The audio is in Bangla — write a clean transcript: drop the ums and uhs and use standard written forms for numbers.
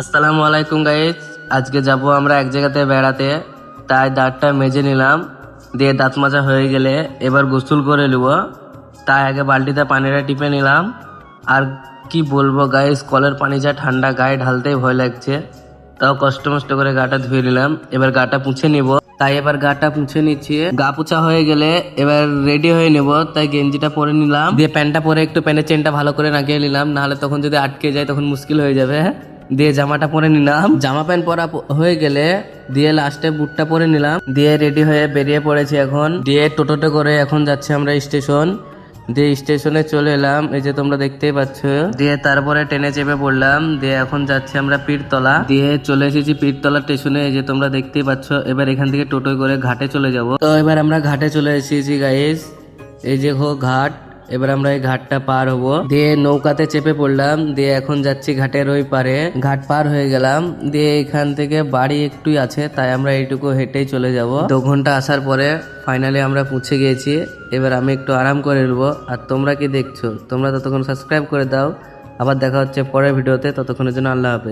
আসসালামু আলাইকুম গাইস। আজকে যাব আমরা এক জায়গাতে বেড়াতে, তাই দাঁতটা মেজে নিলাম। দিয়ে দাঁত মাজা হয়ে গেলে এবার গোসল করে নেব। তাই আগে বালতিতে পানিটা টিপে নিলাম। আর কি বলবো গাইস, কলের পানি যা ঠান্ডা, গায়ে ঢালতেই ভয় লাগছে। তাও কষ্ট মষ্ট করে গাটা ধুয়ে নিলাম। এবার গাটা পুছে নিব। তাই এবার গাটা পুছে নিচ্ছি। গা পুছা হয়ে গেলে এবার রেডি হয়ে নেব। তাই গেঞ্জিটা পরে নিলাম, দিয়ে প্যান্টটা পরে একটু প্যান্টের চেনটা ভালো করে লাগিয়ে নিলাম, নাহলে তখন যদি আটকে যায় তখন মুশকিল হয়ে যাবে। দিয়ে জামাটা পরে নিলাম। জামা প্যান্ট পরা হয়ে গেলে দিয়ে লাস্টে বুটটা পরে নিলাম। দিয়ে রেডি হয়ে বেরিয়ে পড়েছি এখন। দিয়ে টোটোতে করে এখন যাচ্ছি আমরা স্টেশন। দিয়ে স্টেশনে চলে এলাম, এই যে তোমরা দেখতেই পাচ্ছ। দিয়ে তারপরে ট্রেনে চেপে পড়লাম। দিয়ে এখন যাচ্ছি আমরা পীরতলা। দিয়ে চলে এসেছি পীরতলা স্টেশনে, এই যে তোমরা দেখতেই পাচ্ছ। এবার এখান থেকে টোটোয় করে ঘাটে চলে যাব। তো এবার আমরা ঘাটে চলে এসেছি গাইস, এই যে ঘাট। এবার আমরা এই ঘাটটা পার হব। দিয়ে নৌকাতে চেপে পড়লাম। দিয়ে এখন যাচ্ছি ঘাটের ওই পারে। ঘাট পার হয়ে গেলাম। দিয়ে এখান থেকে বাড়ি একটুই আছে, তাই আমরা এইটুকু হেঁটেই চলে যাব। 2 ঘন্টা আসার পরে ফাইনালি আমরা পৌঁছে গিয়েছি। এবার আমি একটু আরাম করে নেবো। আর তোমরা কি দেখছো? তোমরা ততক্ষণ সাবস্ক্রাইব করে দাও। আবার দেখা হচ্ছে পরের ভিডিওতে, ততক্ষণের জন্য আল্লাহ হাফেজ।